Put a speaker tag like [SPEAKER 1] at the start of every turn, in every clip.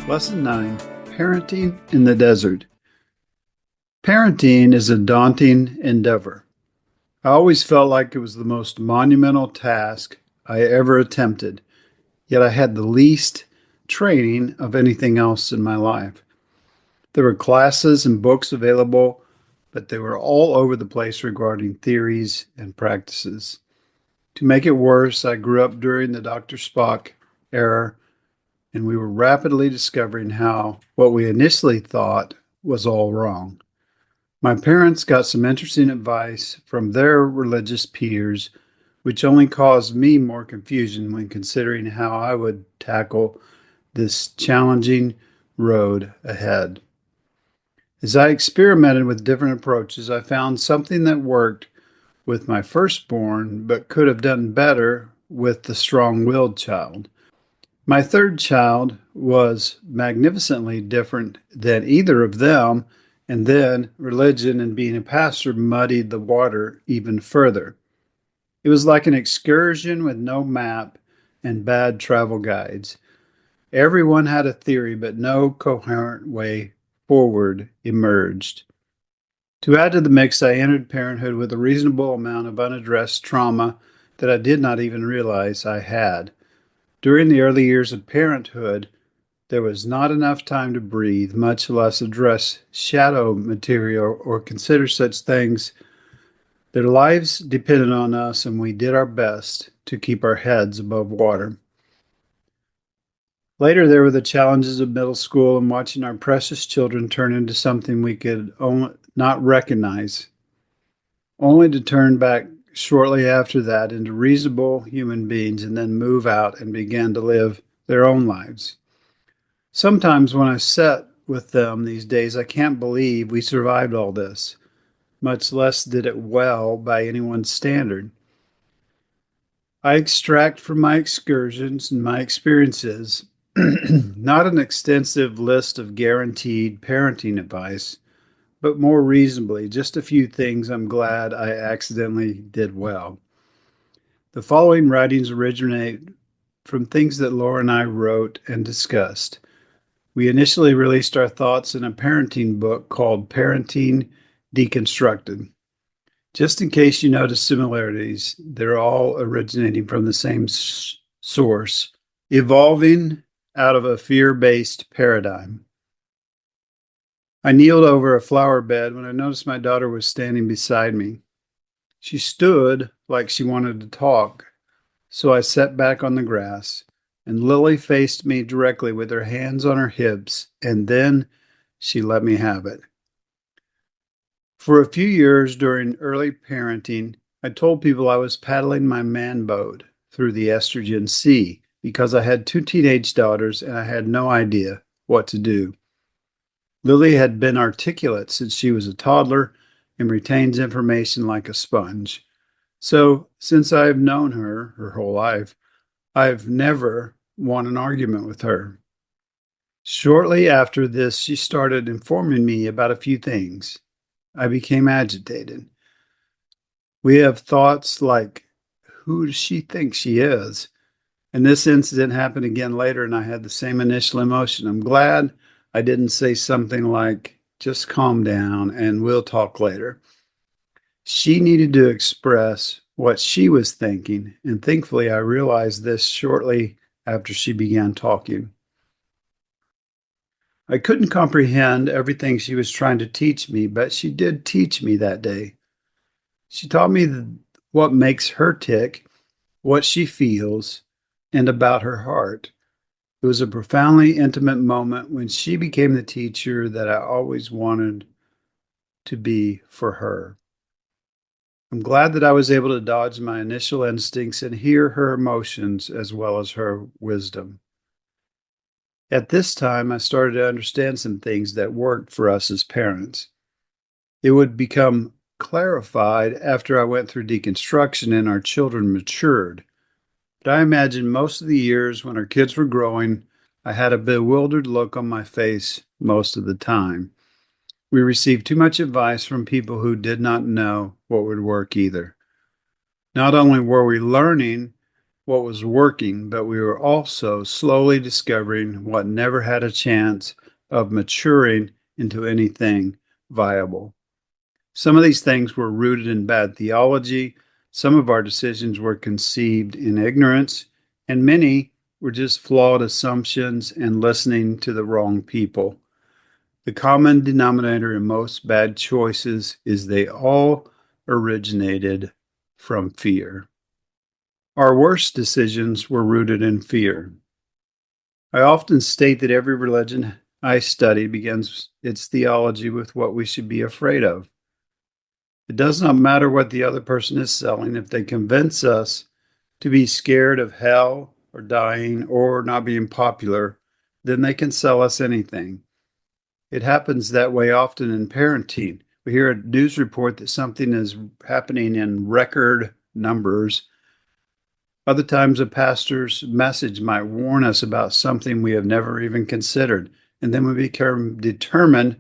[SPEAKER 1] Lesson 9, Parenting in the Desert. Parenting is a daunting endeavor. I always felt like it was the most monumental task I ever attempted, yet I had the least training of anything else in my life. There were classes and books available, but they were all over the place regarding theories and practices. To make it worse, I grew up during the Dr. Spock era, and we were rapidly discovering how what we initially thought was all wrong. My parents got some interesting advice from their religious peers, which only caused me more confusion when considering how I would tackle this challenging road ahead. As I experimented with different approaches, I found something that worked with my firstborn, but could have done better with the strong willed child. My third child was magnificently different than either of them, and then religion and being a pastor muddied the water even further. It was like an excursion with no map and bad travel guides. Everyone had a theory, but no coherent way forward emerged. To add to the mix, I entered parenthood with a reasonable amount of unaddressed trauma that I did not even realize I had. During the early years of parenthood, there was not enough time to breathe, much less address shadow material or consider such things. Their lives depended on us, and we did our best to keep our heads above water. Later, there were the challenges of middle school and watching our precious children turn into something we could not recognize, only to turn back shortly after that into reasonable human beings and then move out and begin to live their own lives. Sometimes when I sit with them these days, I can't believe we survived all this, much less did it well by anyone's standard. I extract from my excursions and my experiences not an extensive list of guaranteed parenting advice, but more reasonably, just a few things I'm glad I accidentally did well. The following writings originate from things that Laura and I wrote and discussed. We initially released our thoughts in a parenting book called Parenting Deconstructed. Just in case you notice similarities, they're all originating from the same source, evolving out of a fear-based paradigm. I kneeled over a flower bed when I noticed my daughter was standing beside me. She stood like she wanted to talk, so I sat back on the grass, and Lily faced me directly with her hands on her hips, and then she let me have it. For a few years during early parenting, I told people I was paddling my man boat through the estrogen sea because I had two teenage daughters and I had no idea what to do. Lily had been articulate since she was a toddler and retains information like a sponge. So, since I've known her whole life, I've never won an argument with her. Shortly after this, she started informing me about a few things. I became agitated. We have thoughts like, who does she think she is? And this incident happened again later, and I had the same initial emotion. I'm glad I didn't say something like, just calm down and we'll talk later. She needed to express what she was thinking, and thankfully I realized this shortly after she began talking. I couldn't comprehend everything she was trying to teach me, but she did teach me that day. She taught me what makes her tick, what she feels, and about her heart. It was a profoundly intimate moment when she became the teacher that I always wanted to be for her. I'm glad that I was able to dodge my initial instincts and hear her emotions as well as her wisdom. At this time, I started to understand some things that worked for us as parents. It would become clarified after I went through deconstruction and our children matured. But I imagine most of the years when our kids were growing, I had a bewildered look on my face most of the time. We received too much advice from people who did not know what would work either. Not only were we learning, what was working, but we were also slowly discovering what never had a chance of maturing into anything viable. Some of these things were rooted in bad theology, some of our decisions were conceived in ignorance, and many were just flawed assumptions and listening to the wrong people. The common denominator in most bad choices is they all originated from fear. Our worst decisions were rooted in fear. I often state that every religion I study begins its theology with what we should be afraid of. It does not matter what the other person is selling. If they convince us to be scared of hell or dying or not being popular, then they can sell us anything. It happens that way often in parenting. We hear a news report that something is happening in record numbers. Other times, a pastor's message might warn us about something we have never even considered, and then we become determined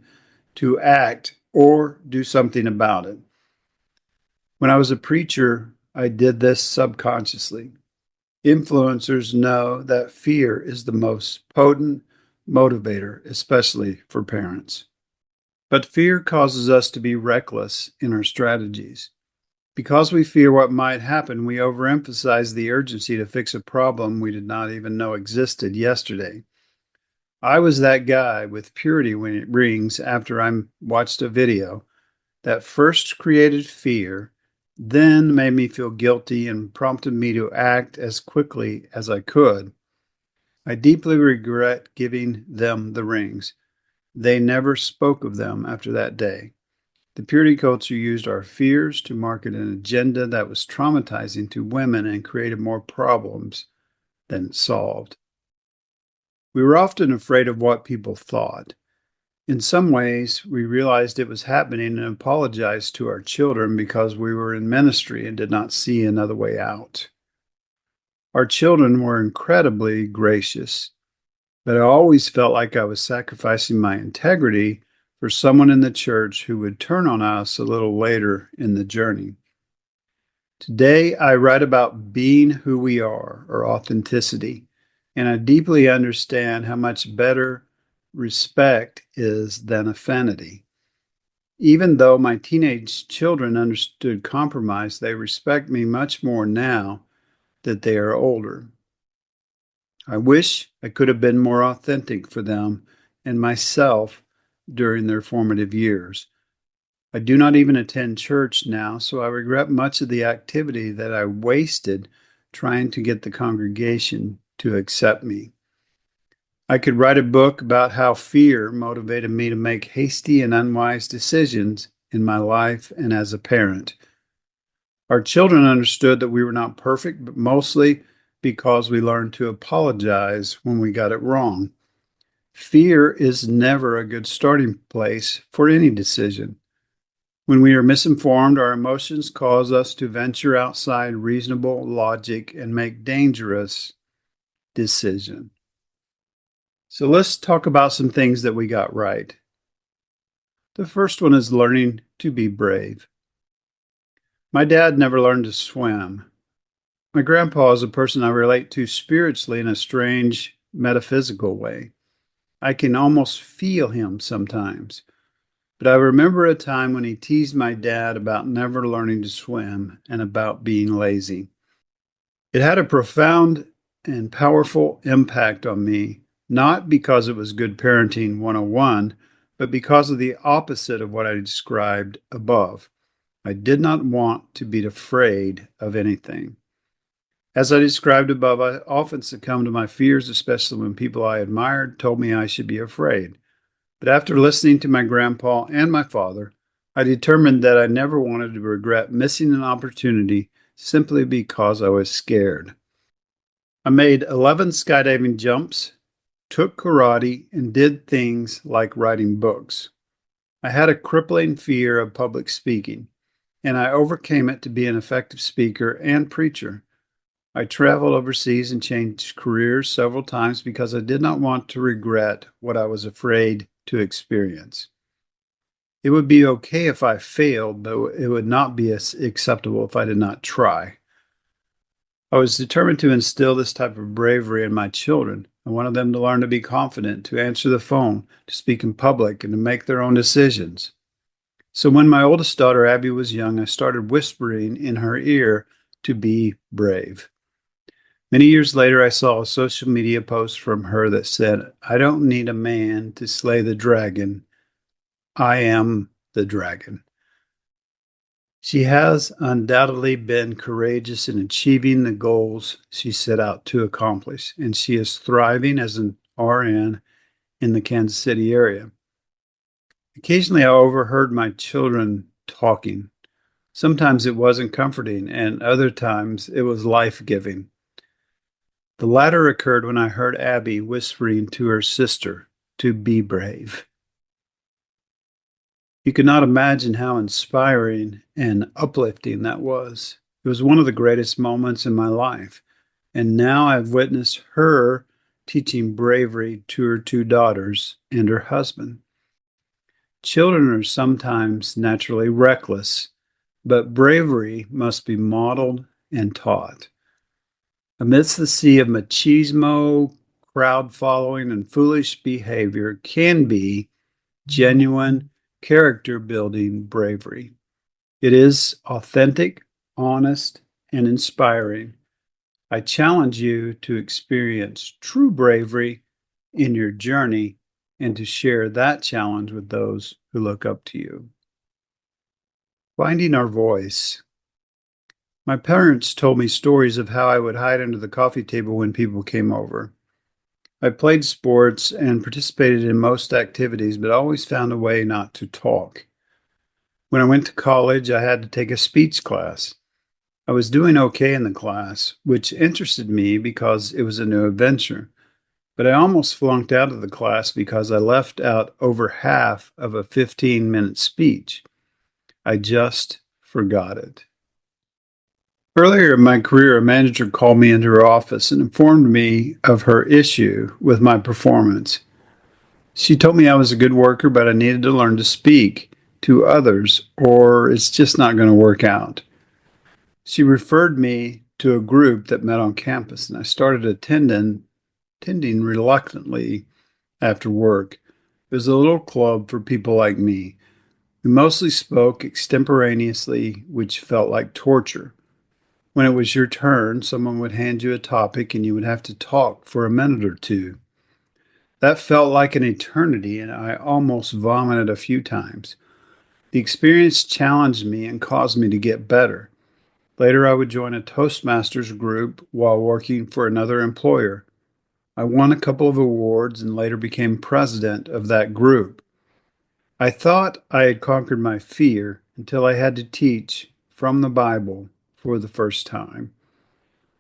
[SPEAKER 1] to act or do something about it. When I was a preacher, I did this subconsciously. Influencers know that fear is the most potent motivator, especially for parents. But fear causes us to be reckless in our strategies. Because we fear what might happen, we overemphasize the urgency to fix a problem we did not even know existed yesterday. I was that guy with purity rings after I watched a video that first created fear, then made me feel guilty and prompted me to act as quickly as I could. I deeply regret giving them the rings. They never spoke of them after that day. The purity culture used our fears to market an agenda that was traumatizing to women and created more problems than it solved. We were often afraid of what people thought. In some ways, we realized it was happening and apologized to our children because we were in ministry and did not see another way out. Our children were incredibly gracious, but I always felt like I was sacrificing my integrity for someone in the church who would turn on us a little later in the journey. Today, I write about being who we are, or authenticity, and I deeply understand how much better respect is than affinity. Even though my teenage children understood compromise, they respect me much more now that they are older. I wish I could have been more authentic for them and myself during their formative years. I do not even attend church now, so I regret much of the activity that I wasted trying to get the congregation to accept me. I could write a book about how fear motivated me to make hasty and unwise decisions in my life and as a parent. Our children understood that we were not perfect, but mostly because we learned to apologize when we got it wrong. Fear is never a good starting place for any decision. When we are misinformed, our emotions cause us to venture outside reasonable logic and make dangerous decisions. So let's talk about some things that we got right. The first one is learning to be brave. My dad never learned to swim. My grandpa is a person I relate to spiritually in a strange, metaphysical way. I can almost feel him sometimes. But I remember a time when he teased my dad about never learning to swim and about being lazy. It had a profound and powerful impact on me, not because it was good parenting 101, but because of the opposite of what I described above. I did not want to be afraid of anything. As I described above, I often succumbed to my fears, especially when people I admired told me I should be afraid. But after listening to my grandpa and my father, I determined that I never wanted to regret missing an opportunity simply because I was scared. I made 11 skydiving jumps, took karate, and did things like writing books. I had a crippling fear of public speaking, and I overcame it to be an effective speaker and preacher. I traveled overseas and changed careers several times because I did not want to regret what I was afraid to experience. It would be okay if I failed, but it would not be acceptable if I did not try. I was determined to instill this type of bravery in my children. I wanted them to learn to be confident, to answer the phone, to speak in public, and to make their own decisions. So when my oldest daughter, Abby, was young, I started whispering in her ear to be brave. Many years later, I saw a social media post from her that said, "I don't need a man to slay the dragon. I am the dragon." She has undoubtedly been courageous in achieving the goals she set out to accomplish, and she is thriving as an RN in the Kansas City area. Occasionally, I overheard my children talking. Sometimes it wasn't comforting, and other times it was life giving. The latter occurred when I heard Abby whispering to her sister to be brave. You could not imagine how inspiring and uplifting that was. It was one of the greatest moments in my life. And now I've witnessed her teaching bravery to her two daughters and her husband. Children are sometimes naturally reckless, but bravery must be modeled and taught. Amidst the sea of machismo, crowd following, and foolish behavior can be genuine character building bravery. It is authentic, honest, and inspiring. I challenge you to experience true bravery in your journey and to share that challenge with those who look up to you. Finding our voice. My parents told me stories of how I would hide under the coffee table when people came over. I played sports and participated in most activities, but always found a way not to talk. When I went to college, I had to take a speech class. I was doing okay in the class, which interested me because it was a new adventure. But I almost flunked out of the class because I left out over half of a 15-minute speech. I just forgot it. Earlier in my career, a manager called me into her office and informed me of her issue with my performance. She told me I was a good worker, but I needed to learn to speak to others, or it's just not going to work out. She referred me to a group that met on campus, and I started attending reluctantly after work. It was a little club for people like me. We mostly spoke extemporaneously, which felt like torture. When it was your turn, someone would hand you a topic and you would have to talk for a minute or two. That felt like an eternity, and I almost vomited a few times. The experience challenged me and caused me to get better. Later, I would join a Toastmasters group while working for another employer. I won a couple of awards and later became president of that group. I thought I had conquered my fear until I had to teach from the Bible for the first time.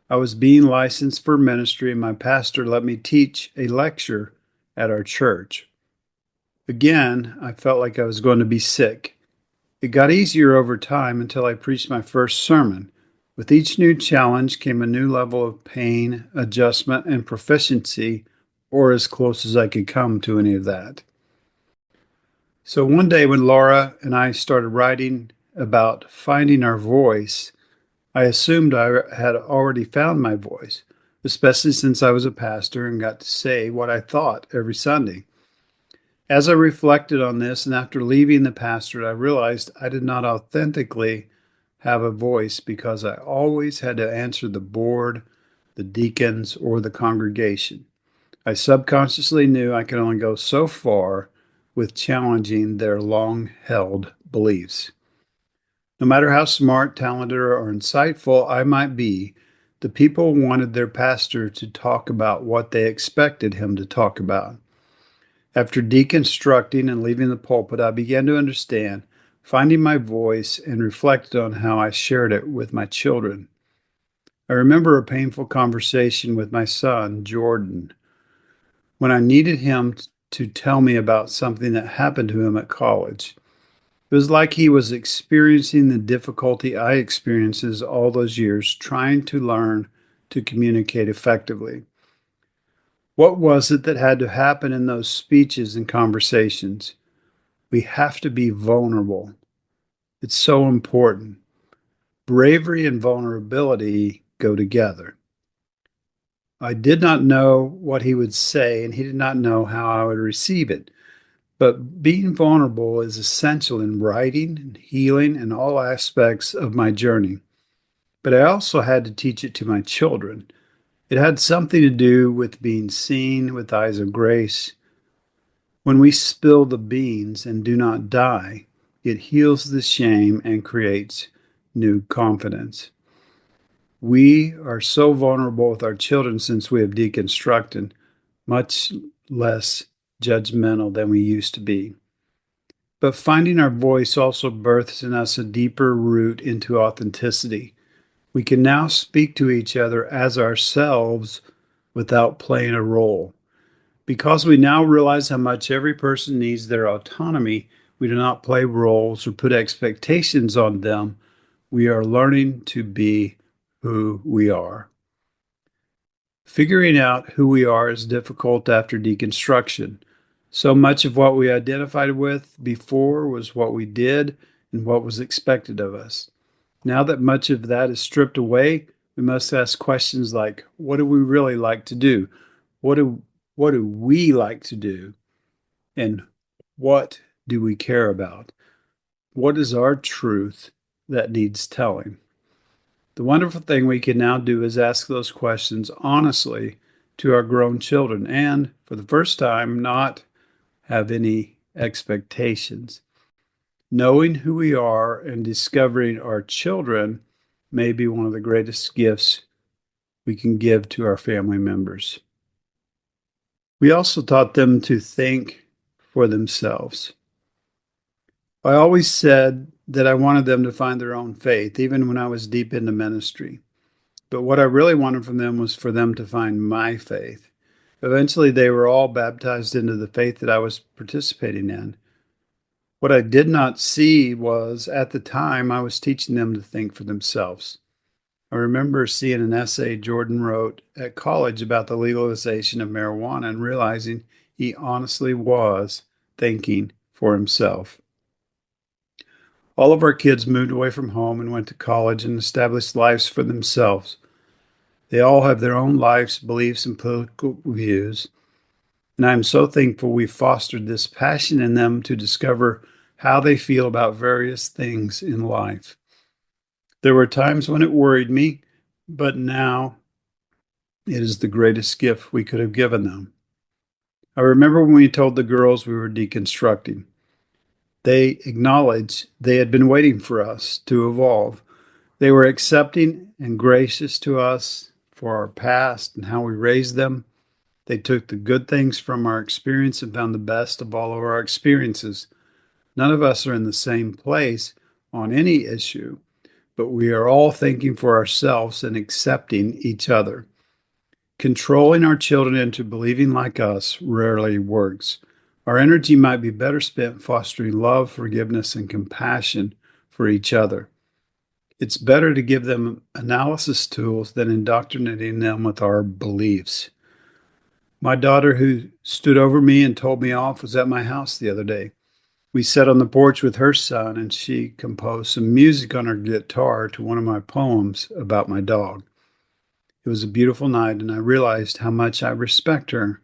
[SPEAKER 1] I was being licensed for ministry, and my pastor let me teach a lecture at our church. Again, I felt like I was going to be sick. It got easier over time until I preached my first sermon. With each new challenge came a new level of pain, adjustment, and proficiency, or as close as I could come to any of that. So one day when Laura and I started writing about finding our voice, I assumed I had already found my voice, especially since I was a pastor and got to say what I thought every Sunday. As I reflected on this and after leaving the pastorate, I realized I did not authentically have a voice because I always had to answer the board, the deacons, or the congregation. I subconsciously knew I could only go so far with challenging their long-held beliefs. No matter how smart, talented, or insightful I might be, the people wanted their pastor to talk about what they expected him to talk about. After deconstructing and leaving the pulpit, I began to understand, finding my voice, and reflected on how I shared it with my children. I remember a painful conversation with my son, Jordan, when I needed him to tell me about something that happened to him at college. It was like he was experiencing the difficulty I experienced all those years trying to learn to communicate effectively. What was it that had to happen in those speeches and conversations? We have to be vulnerable. It's so important. Bravery and vulnerability go together. I did not know what he would say, and he did not know how I would receive it. But being vulnerable is essential in writing and healing and all aspects of my journey. But I also had to teach it to my children. It had something to do with being seen with eyes of grace. When we spill the beans and do not die, it heals the shame and creates new confidence. We are so vulnerable with our children since we have deconstructed, much less judgmental than we used to be. But finding our voice also births in us a deeper root into authenticity. We can now speak to each other as ourselves without playing a role. Because we now realize how much every person needs their autonomy, we do not play roles or put expectations on them. We are learning to be who we are. Figuring out who we are is difficult after deconstruction. So much of what we identified with before was what we did and what was expected of us. Now that much of that is stripped away, we must ask questions like, what do we really like to do? What do we like to do? And what do we care about? What is our truth that needs telling? The wonderful thing we can now do is ask those questions honestly to our grown children and, for the first time, not have any expectations. Knowing who we are and discovering our children may be one of the greatest gifts we can give to our family members. We also taught them to think for themselves. I always said that I wanted them to find their own faith, even when I was deep into ministry. But what I really wanted from them was for them to find my faith. Eventually, they were all baptized into the faith that I was participating in. What I did not see was, at the time, I was teaching them to think for themselves. I remember seeing an essay Jordan wrote at college about the legalization of marijuana and realizing he honestly was thinking for himself. All of our kids moved away from home and went to college and established lives for themselves. They all have their own lives, beliefs, and political views. And I am so thankful we fostered this passion in them to discover how they feel about various things in life. There were times when it worried me, but now it is the greatest gift we could have given them. I remember when we told the girls we were deconstructing. They acknowledged they had been waiting for us to evolve. They were accepting and gracious to us for our past and how we raised them. They took the good things from our experience and found the best of all of our experiences. None of us are in the same place on any issue, but we are all thinking for ourselves and accepting each other. Controlling our children into believing like us rarely works. Our energy might be better spent fostering love, forgiveness, and compassion for each other. It's better to give them analysis tools than indoctrinating them with our beliefs. My daughter, who stood over me and told me off, was at my house the other day. We sat on the porch with her son, and she composed some music on her guitar to one of my poems about my dog. It was a beautiful night, and I realized how much I respect her.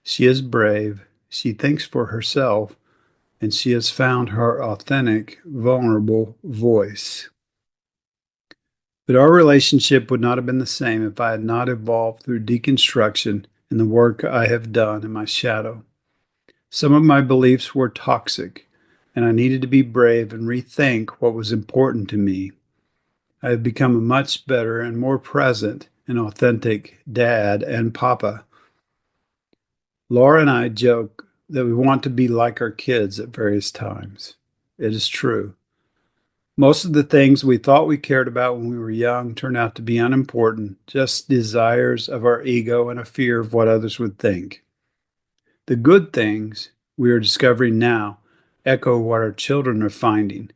[SPEAKER 1] She is brave, she thinks for herself, and she has found her authentic, vulnerable voice. But our relationship would not have been the same if I had not evolved through deconstruction and the work I have done in my shadow. Some of my beliefs were toxic, and I needed to be brave and rethink what was important to me. I have become a much better and more present and authentic dad and papa. Laura and I joke that we want to be like our kids at various times. It is true. Most of the things we thought we cared about when we were young turned out to be unimportant, just desires of our ego and a fear of what others would think. The good things we are discovering now echo what our children are finding.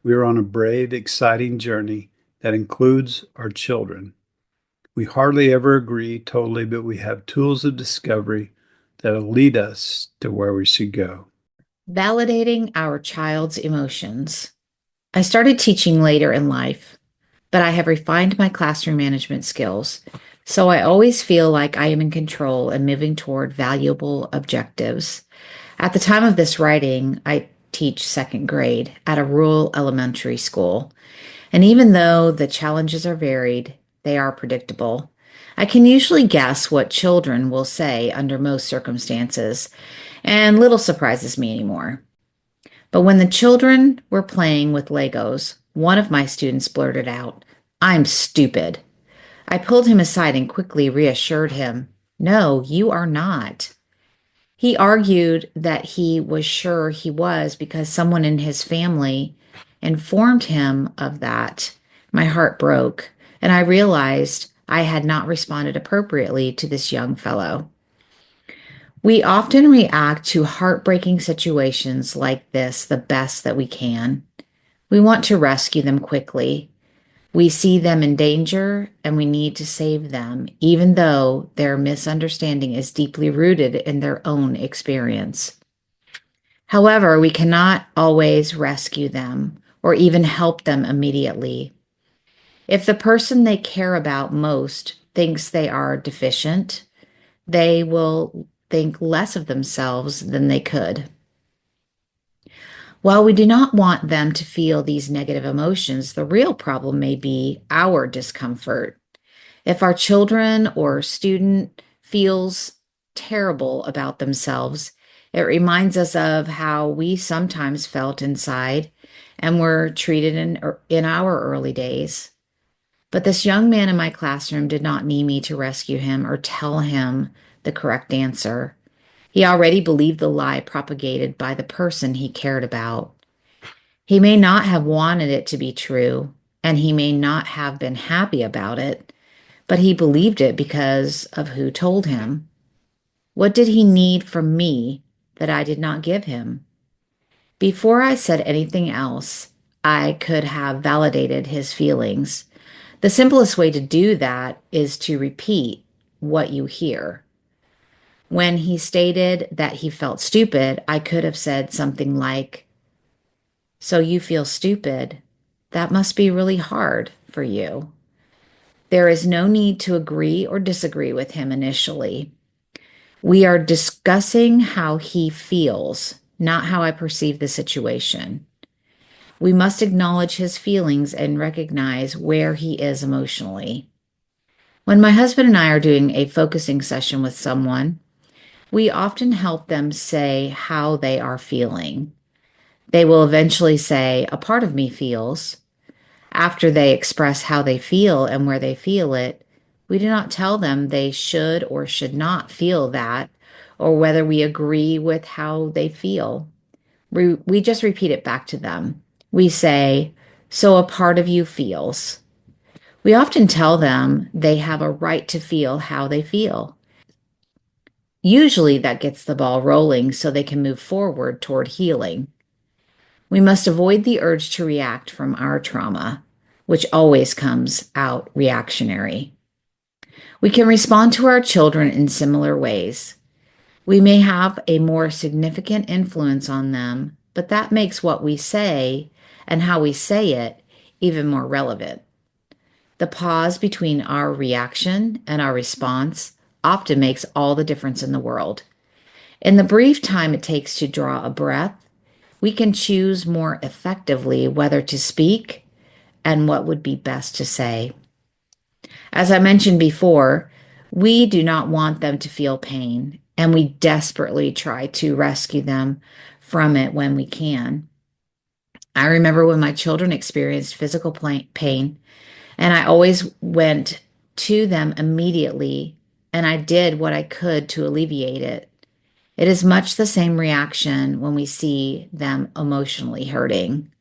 [SPEAKER 1] We are on a brave, exciting journey that includes our children. We hardly ever agree totally, but we have tools of discovery that'll lead us to where we should go.
[SPEAKER 2] Validating our child's emotions. I started teaching later in life. but I have refined my classroom management skills. So I always feel like I am in control and moving toward valuable objectives. At the time of this writing, I teach second grade at a rural elementary school. And even though the challenges are varied, they are predictable. I can usually guess what children will say under most circumstances, and little surprises me anymore. But when the children were playing with Legos, one of my students blurted out, "I'm stupid." I pulled him aside and quickly reassured him, "No, you are not." He argued that he was sure he was because someone in his family informed him of that. My heart broke, and I realized I had not responded appropriately to this young fellow. We often react to heartbreaking situations like this the best that we can. We want to rescue them quickly. We see them in danger and we need to save them, even though their misunderstanding is deeply rooted in their own experience. However, we cannot always rescue them or even help them immediately. If the person they care about most thinks they are deficient, they will think less of themselves than they could. While we do not want them to feel these negative emotions, the real problem may be our discomfort. If our children or student feels terrible about themselves, it reminds us of how we sometimes felt inside and were treated in our early days. But this young man in my classroom did not need me to rescue him or tell him the correct answer. He already believed the lie propagated by the person he cared about. He may not have wanted it to be true, and he may not have been happy about it, but he believed it because of who told him. What did he need from me that I did not give him? Before I said anything else, I could have validated his feelings. The simplest way to do that is to repeat what you hear. When he stated that he felt stupid, I could have said something like, "So you feel stupid? That must be really hard for you." There is no need to agree or disagree with him initially. We are discussing how he feels, not how I perceive the situation. We must acknowledge his feelings and recognize where he is emotionally. When my husband and I are doing a focusing session with someone, we often help them say how they are feeling. They will eventually say, "A part of me feels." After they express how they feel and where they feel it, we do not tell them they should or should not feel that, or whether we agree with how they feel. We just repeat it back to them. We say, "So a part of you feels." We often tell them they have a right to feel how they feel. Usually that gets the ball rolling so they can move forward toward healing. We must avoid the urge to react from our trauma, which always comes out reactionary. We can respond to our children in similar ways. We may have a more significant influence on them, but that makes what we say and how we say it even more relevant. The pause between our reaction and our response often makes all the difference in the world. In the brief time it takes to draw a breath, we can choose more effectively whether to speak and what would be best to say. As I mentioned before, we do not want them to feel pain, and we desperately try to rescue them from it when we can. I remember when my children experienced physical pain, and I always went to them immediately, and I did what I could to alleviate it. It is much the same reaction when we see them emotionally hurting.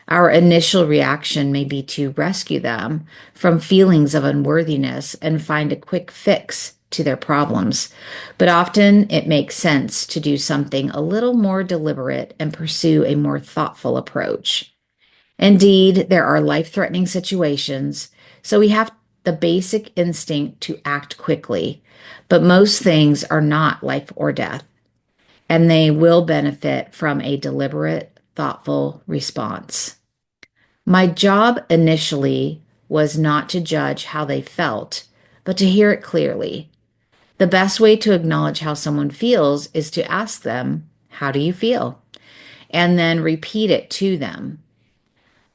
[SPEAKER 2] Our initial reaction may be to rescue them from feelings of unworthiness and find a quick fix to their problems. But often it makes sense to do something a little more deliberate and pursue a more thoughtful approach. Indeed, there are life-threatening situations, so we have the basic instinct to act quickly. But most things are not life or death, and they will benefit from a deliberate, thoughtful response. My job initially was not to judge how they felt, but to hear it clearly. The best way to acknowledge how someone feels is to ask them, "How do you feel?" and then repeat it to them.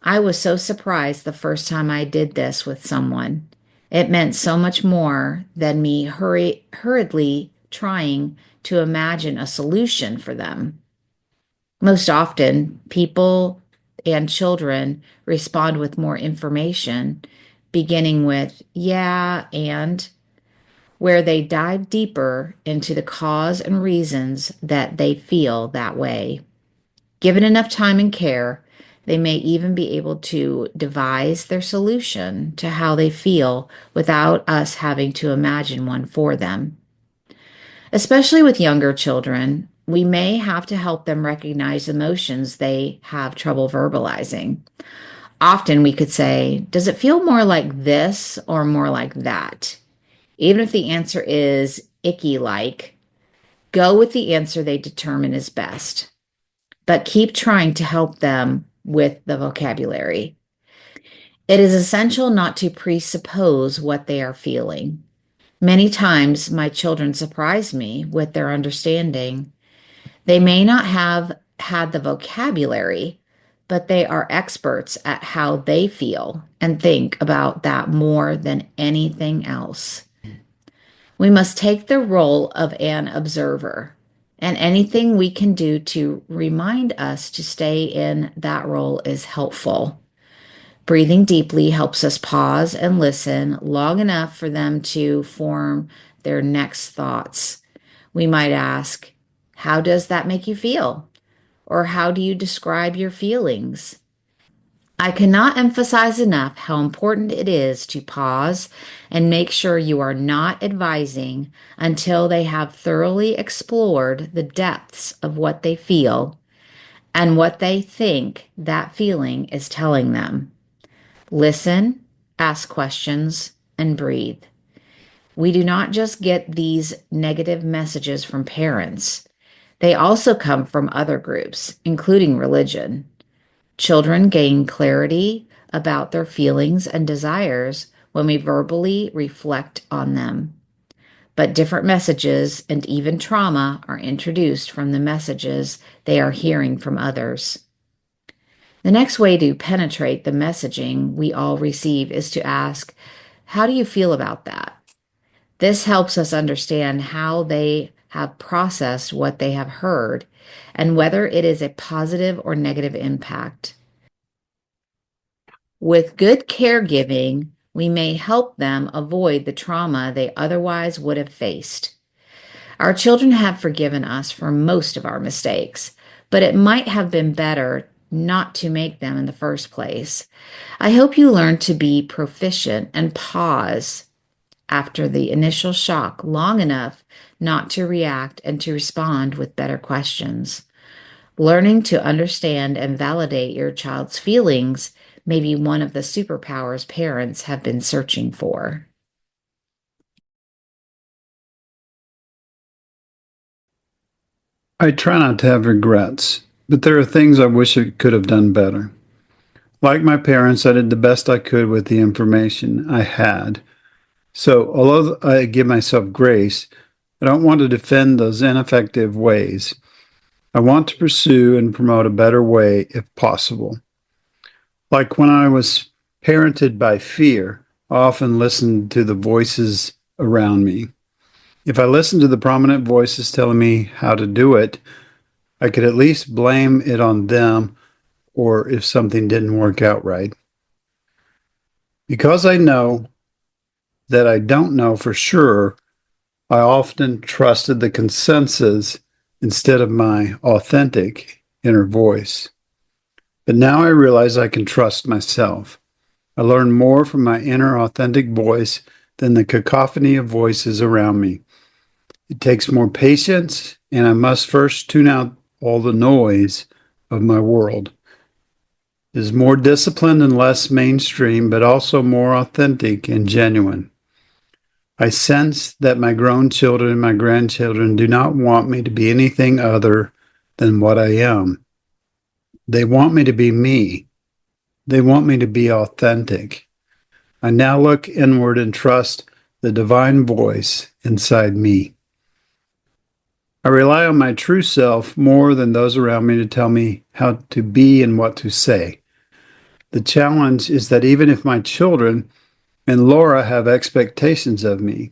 [SPEAKER 2] I was so surprised the first time I did this with someone. It meant so much more than me hurriedly trying to imagine a solution for them. Most often, people and children respond with more information, beginning with, "Yeah, and," where they dive deeper into the cause and reasons that they feel that way. Given enough time and care, they may even be able to devise their solution to how they feel without us having to imagine one for them. Especially with younger children, we may have to help them recognize emotions they have trouble verbalizing. Often we could say, "Does it feel more like this or more like that?" Even if the answer is icky like, go with the answer they determine is best, but keep trying to help them with the vocabulary. It is essential not to presuppose what they are feeling. Many times, my children surprise me with their understanding. They may not have had the vocabulary, but they are experts at how they feel and think about that more than anything else. We must take the role of an observer, and anything we can do to remind us to stay in that role is helpful. Breathing deeply helps us pause and listen long enough for them to form their next thoughts. We might ask, "How does that make you feel?" Or "How do you describe your feelings?" I cannot emphasize enough how important it is to pause and make sure you are not advising until they have thoroughly explored the depths of what they feel and what they think that feeling is telling them. Listen, ask questions, and breathe. We do not just get these negative messages from parents, they also come from other groups, including religion. Children gain clarity about their feelings and desires when we verbally reflect on them. But different messages and even trauma are introduced from the messages they are hearing from others. The next way to penetrate the messaging we all receive is to ask, "How do you feel about that?" This helps us understand how they have processed what they have heard and whether it is a positive or negative impact. With good caregiving, we may help them avoid the trauma they otherwise would have faced. Our children have forgiven us for most of our mistakes, but it might have been better not to make them in the first place. I hope you learn to be proficient and pause after the initial shock long enough not to react and to respond with better questions. Learning to understand and validate your child's feelings may be one of the superpowers parents have been searching for.
[SPEAKER 1] I try not to have regrets, but there are things I wish I could have done better. Like my parents, I did the best I could with the information I had. So, although I give myself grace, I don't want to defend those ineffective ways. I want to pursue and promote a better way if possible. Like when I was parented by fear, I often listened to the voices around me. If I listened to the prominent voices telling me how to do it, I could at least blame it on them or if something didn't work out right. Because I know that I don't know for sure, I often trusted the consensus instead of my authentic inner voice. But now I realize I can trust myself. I learn more from my inner authentic voice than the cacophony of voices around me. It takes more patience, and I must first tune out all the noise of my world. It is more disciplined and less mainstream, but also more authentic and genuine. I sense that my grown children and my grandchildren do not want me to be anything other than what I am. They want me to be me. They want me to be authentic. I now look inward and trust the divine voice inside me. I rely on my true self more than those around me to tell me how to be and what to say. The challenge is that even if my children and Laura have expectations of me,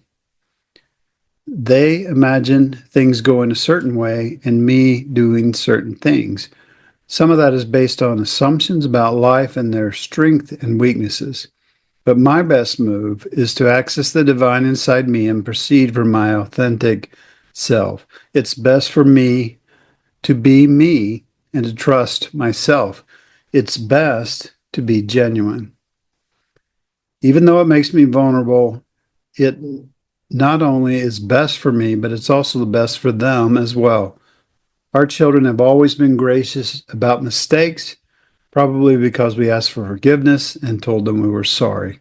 [SPEAKER 1] they imagine things going a certain way and me doing certain things. Some of that is based on assumptions about life and their strengths and weaknesses. But my best move is to access the divine inside me and proceed from my authentic self. It's best for me to be me and to trust myself. It's best to be genuine. Even though it makes me vulnerable, it not only is best for me, but it's also the best for them as well. Our children have always been gracious about mistakes, probably because we asked for forgiveness and told them we were sorry.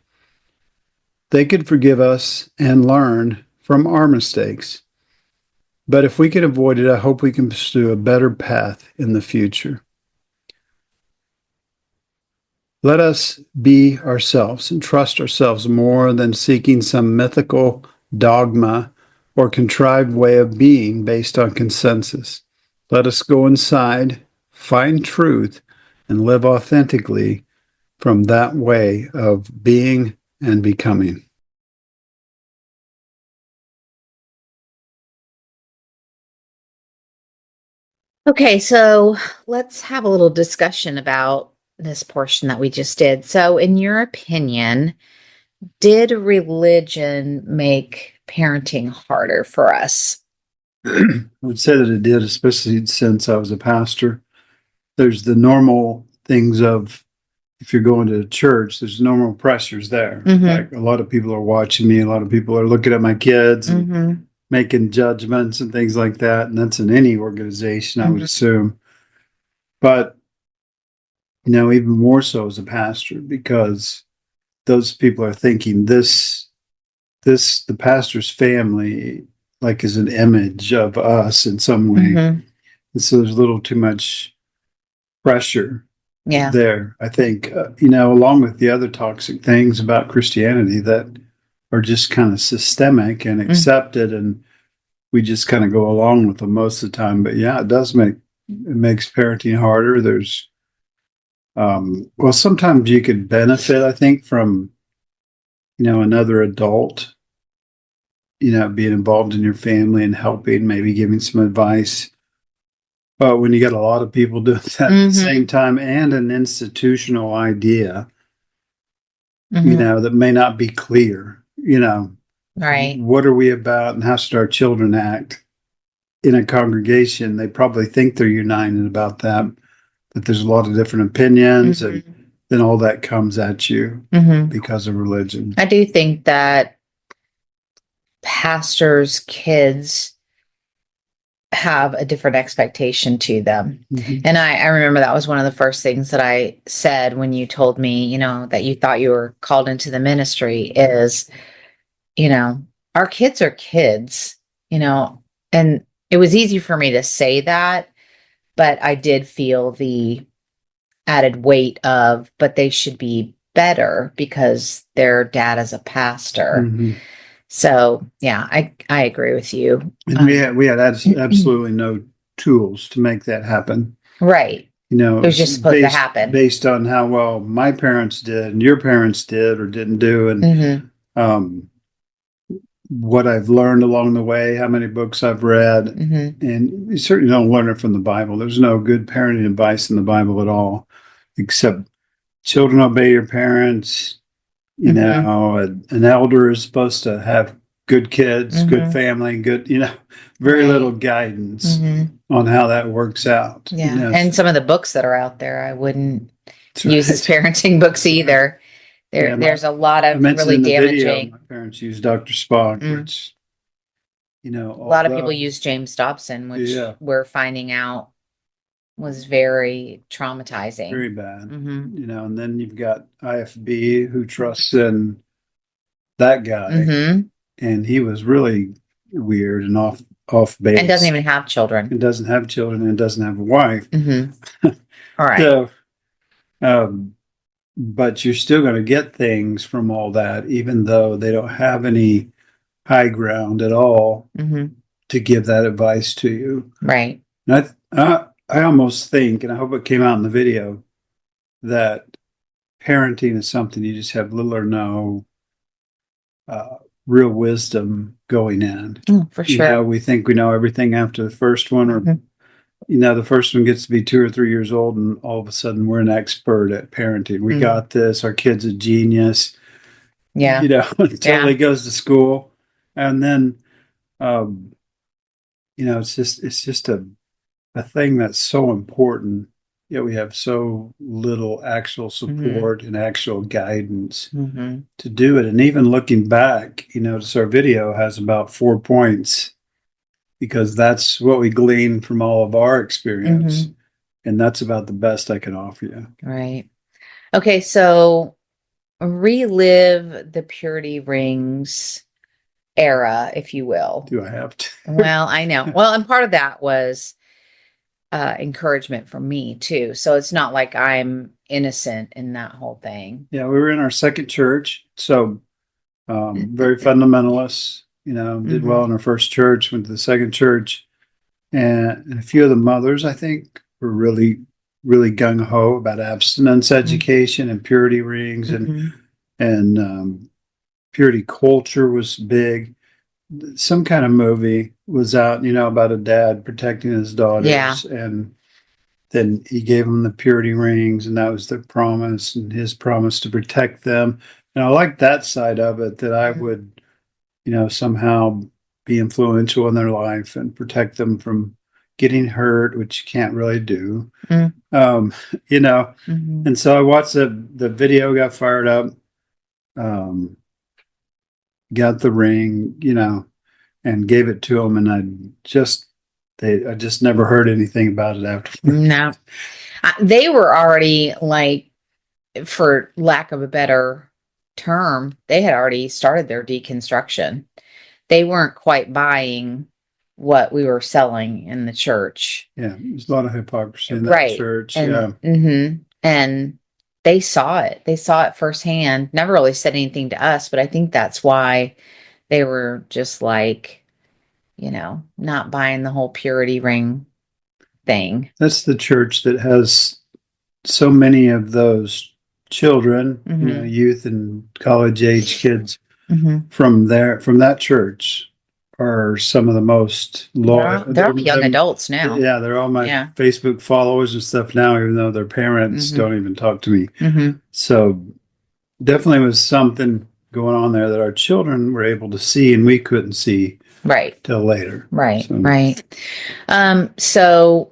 [SPEAKER 1] They could forgive us and learn from our mistakes. But if we can avoid it, I hope we can pursue a better path in the future. Let us be ourselves and trust ourselves more than seeking some mythical dogma or contrived way of being based on consensus. Let us go inside, find truth, and live authentically from that way of being and becoming.
[SPEAKER 2] Okay, so let's have a little discussion about this portion that we just did. So, in your opinion, did religion make parenting harder for us?
[SPEAKER 1] I would say that it did, especially since I was a pastor. There's the normal things of if you're going to church, there's normal pressures there. Like a lot of people are watching me, a lot of people are looking at my kids and making judgments and things like that. And that's in any organization, I would assume. But, even more so as a pastor, because those people are thinking the pastor's family, like, is an image of us in some way. And so there's a little too much pressure there. I think, along with the other toxic things about Christianity that are just kind of systemic and accepted, and we just kind of go along with them most of the time. But yeah, it makes parenting harder. There's, well, sometimes you could benefit, I think, from, another adult, being involved in your family and helping, maybe giving some advice. But when you got a lot of people doing that at the same time and an institutional idea, that may not be clear,
[SPEAKER 2] Right.
[SPEAKER 1] what are we about and how should our children act in a congregation? They probably think they're united about that, but there's a lot of different opinions and then all that comes at you because of religion.
[SPEAKER 2] I do think that pastors' kids have a different expectation to them. And I remember that was one of the first things that I said when you told me, that you thought you were called into the ministry is, our kids are kids, and it was easy for me to say that, but I did feel the added weight of, but they should be better because their dad is a pastor. So yeah, I agree with you.
[SPEAKER 1] And we had absolutely no tools to make that happen.
[SPEAKER 2] Right.
[SPEAKER 1] It
[SPEAKER 2] was just supposed to happen
[SPEAKER 1] based on how well my parents did and your parents did or didn't do, and what I've learned along the way, how many books I've read, and you certainly don't learn it from the Bible. There's no good parenting advice in the Bible at all, except children obey your parents. An elder is supposed to have good kids, good family, good, very little guidance on how that works out.
[SPEAKER 2] Yeah. And some of the books that are out there, I wouldn't use as
[SPEAKER 1] right.
[SPEAKER 2] parenting books either. There's a lot of really damaging.
[SPEAKER 1] My parents used Dr. Spock, which,
[SPEAKER 2] a lot of people use James Dobson, which we're finding out was very traumatizing.
[SPEAKER 1] Very bad. And then you've got IFB who trusts in that guy. And he was really weird and off base.
[SPEAKER 2] And doesn't even have children.
[SPEAKER 1] And doesn't have children and doesn't have a wife.
[SPEAKER 2] All right.
[SPEAKER 1] So, but you're still going to get things from all that, even though they don't have any high ground at all
[SPEAKER 2] Mm-hmm.
[SPEAKER 1] to give that advice to you.
[SPEAKER 2] Right.
[SPEAKER 1] And I almost think, and I hope it came out in the video, that parenting is something you just have little or no uh, real wisdom going in.
[SPEAKER 2] Mm, for sure.
[SPEAKER 1] We think we know everything after the first one, or
[SPEAKER 2] Mhm.
[SPEAKER 1] the first one gets to be 2 or 3 years old, and all of a sudden we're an expert at parenting. We
[SPEAKER 2] Mm.
[SPEAKER 1] got this. Our kid's a genius.
[SPEAKER 2] Yeah.
[SPEAKER 1] Until
[SPEAKER 2] Yeah.
[SPEAKER 1] he goes to school, and then um, it's just a thing that's so important. Yet we have so little actual
[SPEAKER 2] Mm-hmm.
[SPEAKER 1] support and actual guidance
[SPEAKER 2] Mm-hmm.
[SPEAKER 1] to do it. And even looking back, this our video has about 4 points because that's what we glean from all of our experience.
[SPEAKER 2] Mm-hmm.
[SPEAKER 1] And that's about the best I can offer you.
[SPEAKER 2] Right. Okay, so relive the purity rings era, if you will.
[SPEAKER 1] Do I have to?
[SPEAKER 2] Well, I know. Well, and part of that was encouragement from me too. So it's not like I'm innocent in that whole thing.
[SPEAKER 1] Yeah, we were in our second church. So very fundamentalist, did well
[SPEAKER 2] Mm-hmm.
[SPEAKER 1] in our first church, went to the second church. And a few of the mothers, I think, were really, really gung ho about abstinence education and purity rings,
[SPEAKER 2] Mm-hmm.
[SPEAKER 1] and purity culture was big. Some kind of movie was out, about a dad protecting his
[SPEAKER 2] Yeah.
[SPEAKER 1] daughters, and then he gave them the purity rings, and that was their promise, and his promise to protect them. And I like that side of it, that I would, somehow be influential in their life and protect them from getting hurt, which you can't really do.
[SPEAKER 2] Mm-hmm.
[SPEAKER 1] Um, you know,
[SPEAKER 2] Mm-hmm.
[SPEAKER 1] and so I watched the video, got fired up, um, got the ring, and gave it to them, and I just never heard anything about it after.
[SPEAKER 2] No, they were already like, for lack of a better term, they had already started their deconstruction. They weren't quite buying what we were selling in the church.
[SPEAKER 1] Yeah, there's a lot of hypocrisy in that
[SPEAKER 2] Right.
[SPEAKER 1] church. Yeah.
[SPEAKER 2] And they saw it. They saw it firsthand. Never really said anything to us, but I think that's why they were just like, not buying the whole purity ring thing.
[SPEAKER 1] That's the church that has so many of those children,
[SPEAKER 2] Mm-hmm.
[SPEAKER 1] youth and college age kids
[SPEAKER 2] Mm-hmm.
[SPEAKER 1] from that church are some of the most loyal.
[SPEAKER 2] They're all young adults now.
[SPEAKER 1] Yeah, they're all my
[SPEAKER 2] Yeah.
[SPEAKER 1] Facebook followers and stuff now, even though their parents
[SPEAKER 2] Mm-hmm.
[SPEAKER 1] don't even talk to me.
[SPEAKER 2] Mm-hmm.
[SPEAKER 1] So definitely was something going on there that our children were able to see and we couldn't see
[SPEAKER 2] Right.
[SPEAKER 1] till later.
[SPEAKER 2] Right.
[SPEAKER 1] So,
[SPEAKER 2] Right. So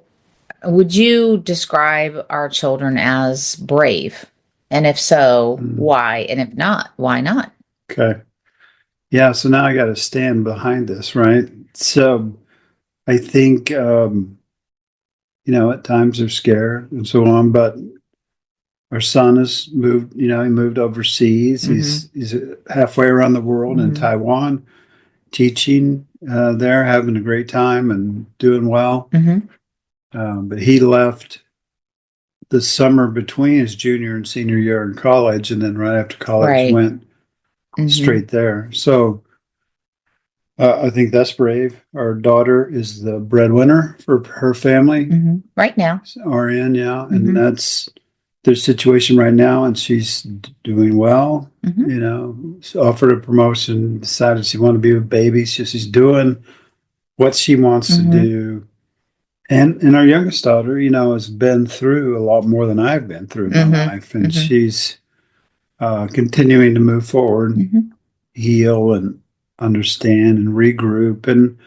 [SPEAKER 2] would you describe our children as brave? And if so, why? And if not, why not?
[SPEAKER 1] okay. Yeah, so now I got to stand behind this, right? So I think, at times they're scared and so on, but our son has moved, he moved overseas. He's halfway around the world in Taiwan, teaching there, having a great time and doing well. But he left the summer between his junior and senior year in college, and then right after college
[SPEAKER 2] Right.
[SPEAKER 1] went straight there. So I think that's brave. Our daughter is the breadwinner for her family.
[SPEAKER 2] Right now.
[SPEAKER 1] RN, yeah. And that's their situation right now, and she's doing well. She offered a promotion, decided she wanted to be with babies. She's doing what she wants to do. And our youngest daughter, has been through a lot more than I've been through in my life, and she's continuing to move forward, heal, and understand and regroup. And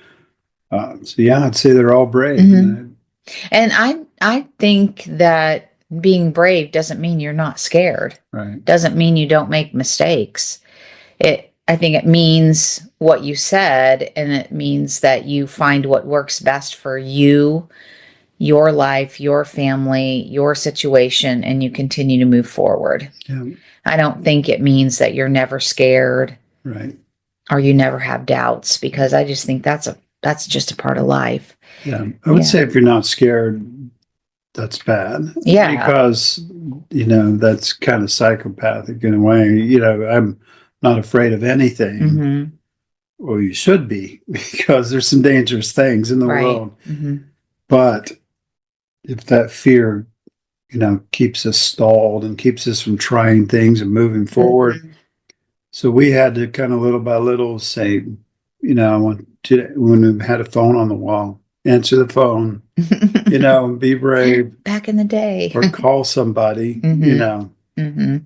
[SPEAKER 1] so, yeah, I'd say they're all brave.
[SPEAKER 2] And I think that being brave doesn't mean you're not scared.
[SPEAKER 1] Right.
[SPEAKER 2] Doesn't mean you don't make mistakes. I think it means what you said, and it means that you find what works best for you, your life, your family, your situation, and you continue to move forward.
[SPEAKER 1] Yeah.
[SPEAKER 2] I don't think it means that you're never scared.
[SPEAKER 1] Right.
[SPEAKER 2] Or you never have doubts, because I just think that's just a part of life.
[SPEAKER 1] Yeah. I would say if you're not scared, that's bad.
[SPEAKER 2] Yeah.
[SPEAKER 1] Because, that's kind of psychopathic in a way. I'm not afraid of anything.
[SPEAKER 2] Mm-hmm.
[SPEAKER 1] Well, you should be, because there's some dangerous things in the
[SPEAKER 2] Right.
[SPEAKER 1] world.
[SPEAKER 2] Mm-hmm.
[SPEAKER 1] But if that fear, keeps us stalled and keeps us from trying things and moving forward.
[SPEAKER 2] Mm-hmm.
[SPEAKER 1] So we had to kind of little by little say, I want to, when we had a phone on the wall, answer the phone, be brave,
[SPEAKER 2] Back in the day.
[SPEAKER 1] or call somebody,
[SPEAKER 2] Mm-hmm. Mm-hmm.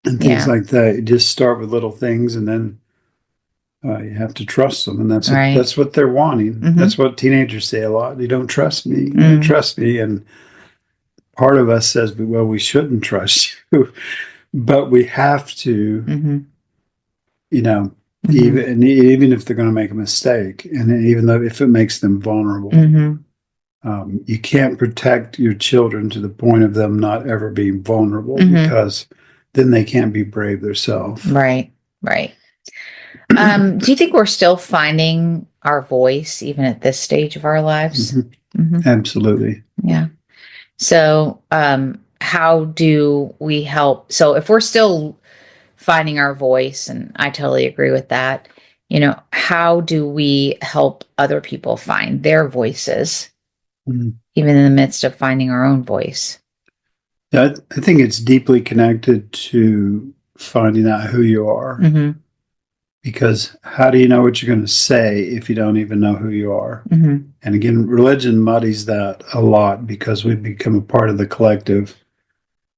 [SPEAKER 1] and things
[SPEAKER 2] Yeah.
[SPEAKER 1] like that. You just start with little things, and then you have to trust them, and
[SPEAKER 2] Right.
[SPEAKER 1] that's what they're wanting.
[SPEAKER 2] Mm-hmm.
[SPEAKER 1] That's what teenagers say a lot. You don't trust me. You
[SPEAKER 2] Mm-hmm.
[SPEAKER 1] don't trust me, and part of us says, well, we shouldn't trust you, but we have to.
[SPEAKER 2] Mm-hmm.
[SPEAKER 1] Mm-hmm. Even if they're going to make a mistake, and even though if it makes them vulnerable,
[SPEAKER 2] mm-hmm.
[SPEAKER 1] You can't protect your children to the point of them not ever being vulnerable,
[SPEAKER 2] Mm-hmm.
[SPEAKER 1] because then they can't be brave themselves.
[SPEAKER 2] Right. Right. Do you think we're still finding our voice even at this stage of our lives?
[SPEAKER 1] Mm-hmm.
[SPEAKER 2] Mm-hmm.
[SPEAKER 1] Absolutely.
[SPEAKER 2] Yeah. So, how do we help? So, if we're still finding our voice, and I totally agree with that, how do we help other people find their voices, even in the midst of finding our own voice?
[SPEAKER 1] I think it's deeply connected to finding out who you are.
[SPEAKER 2] Mm-hmm.
[SPEAKER 1] Because how do you know what you're going to say if you don't even know who you are?
[SPEAKER 2] Mm-hmm.
[SPEAKER 1] And again, religion muddies that a lot, because we become a part of the collective.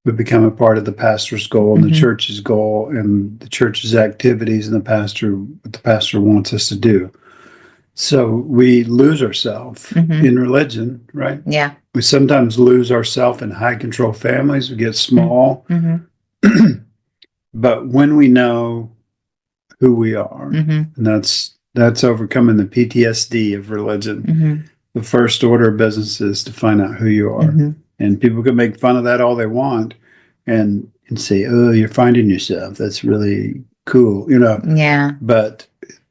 [SPEAKER 1] We become a part of the pastor's goal and
[SPEAKER 2] Mm-hmm.
[SPEAKER 1] the church's goal and the church's activities and what the pastor wants us to do. So we lose ourselves
[SPEAKER 2] Mm-hmm.
[SPEAKER 1] in religion, right?
[SPEAKER 2] Yeah.
[SPEAKER 1] We sometimes lose ourselves in high control families. We get small.
[SPEAKER 2] Mm-hmm.
[SPEAKER 1] But when we know who we are,
[SPEAKER 2] Mm-hmm.
[SPEAKER 1] and that's overcoming the PTSD of religion.
[SPEAKER 2] Mm-hmm.
[SPEAKER 1] The first order of business is to find out who you are.
[SPEAKER 2] Mm-hmm.
[SPEAKER 1] And people can make fun of that all they want and say, oh, you're finding yourself. That's really cool,
[SPEAKER 2] Yeah.
[SPEAKER 1] But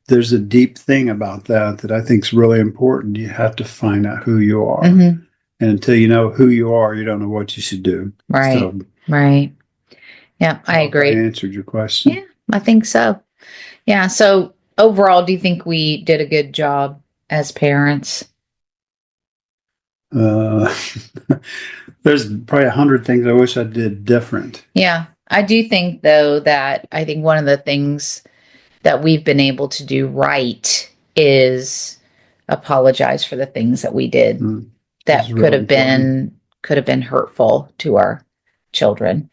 [SPEAKER 1] there's a deep thing about that I think is really important. You have to find out who you are.
[SPEAKER 2] Mm-hmm.
[SPEAKER 1] And until you know who you are, you don't know what you should do.
[SPEAKER 2] Right.
[SPEAKER 1] So,
[SPEAKER 2] right. Yeah, I agree.
[SPEAKER 1] I answered your question.
[SPEAKER 2] Yeah, I think so. Yeah. So overall, do you think we did a good job as parents?
[SPEAKER 1] There's probably 100 things I wish I did different.
[SPEAKER 2] Yeah. I do think, though, that I think one of the things that we've been able to do right is apologize for the things that we did that
[SPEAKER 1] It's really important.
[SPEAKER 2] could have been hurtful to our children.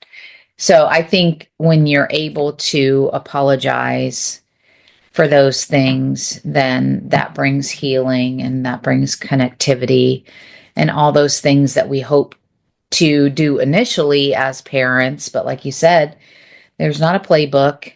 [SPEAKER 2] So I think when you're able to apologize for those things, then that brings healing and that brings connectivity and all those things that we hope to do initially as parents. But like you said, there's not a playbook.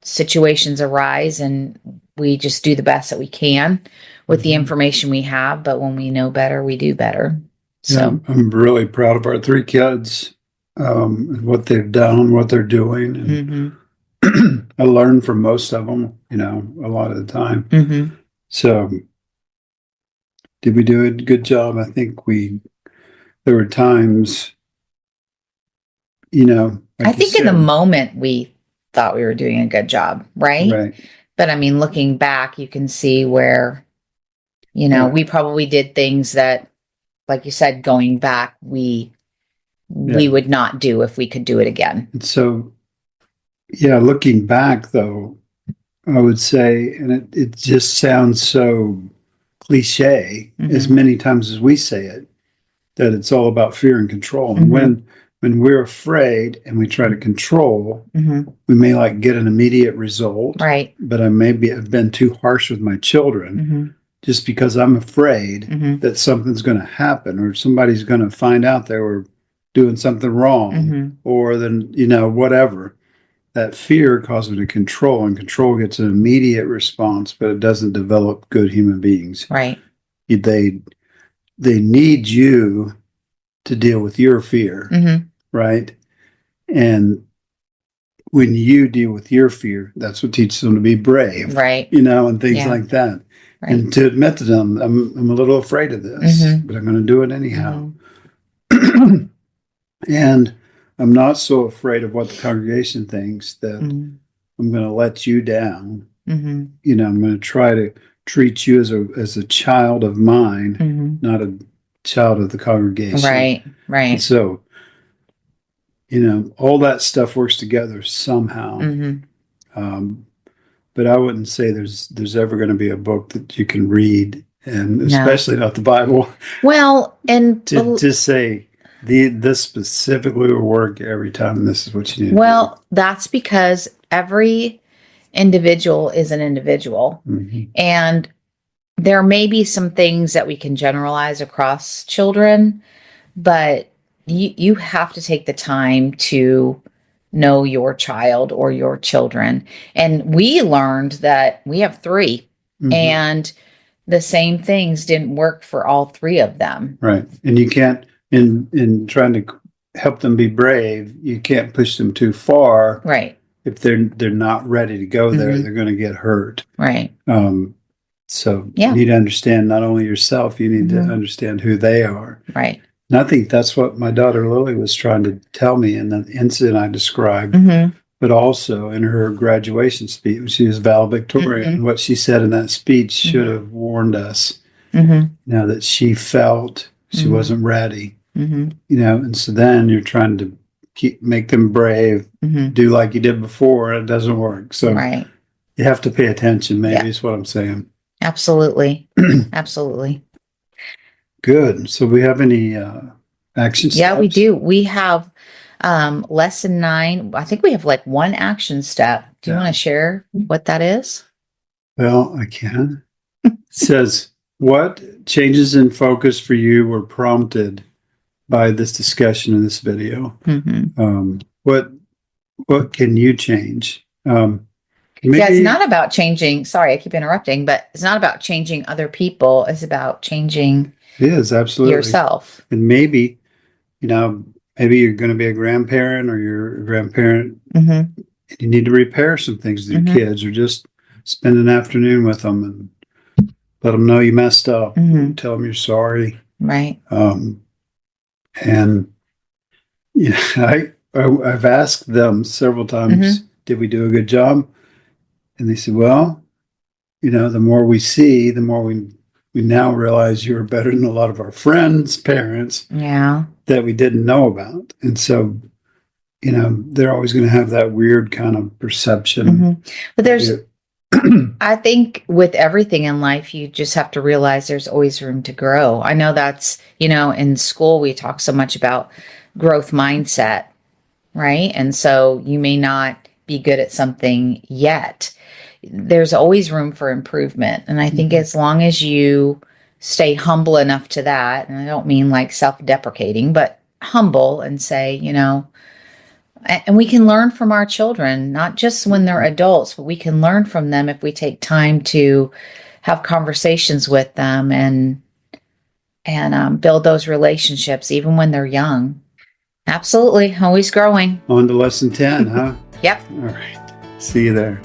[SPEAKER 2] Situations arise and we just do the best that we can with the information we have. But when we know better, we do better. So
[SPEAKER 1] yeah, I'm really proud of our 3 kids, what they've done, what they're doing. And I learn from most of them, a lot of the time. So did we do a good job? I think there were times, like
[SPEAKER 2] I think in the moment we thought we were doing a good job, right?
[SPEAKER 1] Right.
[SPEAKER 2] But I mean, looking back, you can see where, we probably did things that, like you said, going back, we would not do if we could do it again.
[SPEAKER 1] And so, looking back though, I would say, and it just sounds so cliche as many times as we say it, that it's all about fear and control. And when we're afraid and we try to control, we may get an immediate result.
[SPEAKER 2] Right.
[SPEAKER 1] But I maybe have been too harsh with my children just because I'm afraid that something's going to happen or somebody's going to find out they were doing something wrong or then, whatever. That fear causes me to control, and control gets an immediate response, but it doesn't develop good human beings.
[SPEAKER 2] Right.
[SPEAKER 1] They need you to deal with your fear, right? And when you deal with your fear, that's what teaches them to be brave,
[SPEAKER 2] right?
[SPEAKER 1] And things like that. Right. And to admit to them, I'm a little afraid of this, but I'm going to do it anyhow. And I'm not so afraid of what the congregation thinks that
[SPEAKER 2] Mhm.
[SPEAKER 1] I'm going to let you down.
[SPEAKER 2] Mhm.
[SPEAKER 1] You know, I'm going to try to treat you as a child of mine,
[SPEAKER 2] Mhm.
[SPEAKER 1] not a child of the congregation.
[SPEAKER 2] Right,
[SPEAKER 1] And
[SPEAKER 2] right.
[SPEAKER 1] so, you know, all that stuff works together somehow.
[SPEAKER 2] Mhm.
[SPEAKER 1] Um, but I wouldn't say there's ever going to be a book that you can read, and
[SPEAKER 2] No.
[SPEAKER 1] especially not the Bible,
[SPEAKER 2] Well, and
[SPEAKER 1] to say this specifically will work every time, and this is what you need to
[SPEAKER 2] well, that's because every individual is an individual.
[SPEAKER 1] do. Mm-hmm.
[SPEAKER 2] And there may be some things that we can generalize across children, but you have to take the time to know your child or your children. And we learned that we have three,
[SPEAKER 1] Mm-hmm.
[SPEAKER 2] and the same things didn't work for all three of them.
[SPEAKER 1] Right. And you can't, in trying to help them be brave, you can't push them too far.
[SPEAKER 2] Right.
[SPEAKER 1] If they're not ready to go there,
[SPEAKER 2] Mhm.
[SPEAKER 1] they're going to get hurt.
[SPEAKER 2] Right.
[SPEAKER 1] So
[SPEAKER 2] Yeah.
[SPEAKER 1] you need to understand not only yourself, you need to
[SPEAKER 2] Mhm.
[SPEAKER 1] understand who they are.
[SPEAKER 2] Right.
[SPEAKER 1] And I think that's what my daughter Lily was trying to tell me in the incident I described,
[SPEAKER 2] Mhm.
[SPEAKER 1] but also in her graduation speech. She was valedictorian.
[SPEAKER 2] Mhm.
[SPEAKER 1] And what she said in that speech should
[SPEAKER 2] Mhm.
[SPEAKER 1] have warned us,
[SPEAKER 2] Mhm.
[SPEAKER 1] now that she felt she
[SPEAKER 2] Mhm.
[SPEAKER 1] wasn't ready.
[SPEAKER 2] Mhm.
[SPEAKER 1] You know, and so then you're trying to make them brave,
[SPEAKER 2] Mhm.
[SPEAKER 1] do like you did before, and it doesn't work. So
[SPEAKER 2] Right.
[SPEAKER 1] you have to pay attention, maybe
[SPEAKER 2] Yeah.
[SPEAKER 1] is what I'm saying.
[SPEAKER 2] Absolutely. Absolutely.
[SPEAKER 1] Good. So we have any action
[SPEAKER 2] Yeah, we
[SPEAKER 1] steps?
[SPEAKER 2] do. We have lesson 9. I think we have like one action step. Do you
[SPEAKER 1] Yeah.
[SPEAKER 2] want to share what that is?
[SPEAKER 1] Well, I can. It says, what changes in focus for you were prompted by this discussion in this video?
[SPEAKER 2] Mm-hmm.
[SPEAKER 1] What can you change?
[SPEAKER 2] Yeah, it's
[SPEAKER 1] Maybe
[SPEAKER 2] not about changing. Sorry, I keep interrupting, but it's not about changing other people. It's about changing
[SPEAKER 1] it is absolutely.
[SPEAKER 2] yourself.
[SPEAKER 1] And maybe, you know, maybe you're going to be a grandparent or you're a grandparent
[SPEAKER 2] Mm-hmm.
[SPEAKER 1] and you need to repair some things with your
[SPEAKER 2] Mm-hmm.
[SPEAKER 1] kids, or just spend an afternoon with them and let them know you messed up.
[SPEAKER 2] Mm-hmm.
[SPEAKER 1] Tell them you're sorry.
[SPEAKER 2] Right.
[SPEAKER 1] And you know, I've asked them several times, did we do a good job? And they said, well, you know, the more we see, the more we now realize you're better than a lot of our friends' parents
[SPEAKER 2] Yeah.
[SPEAKER 1] that we didn't know about. And so, you know, they're always going to have that weird kind of perception.
[SPEAKER 2] Mm-hmm. But there's, I think with everything in life, you just have to realize there's always room to grow. I know that's, you know, in school, we talk so much about growth mindset, right? And so you may not be good at something yet. There's always room for improvement. And I think as long as you stay humble enough to that, and I don't mean like self deprecating, but humble and say, you know, and we can learn from our children, not just when they're adults, but we can learn from them if we take time to have conversations with them and build those relationships even when they're young. Absolutely, always growing.
[SPEAKER 1] On to lesson 10, huh?
[SPEAKER 2] Yep.
[SPEAKER 1] All right. See you there.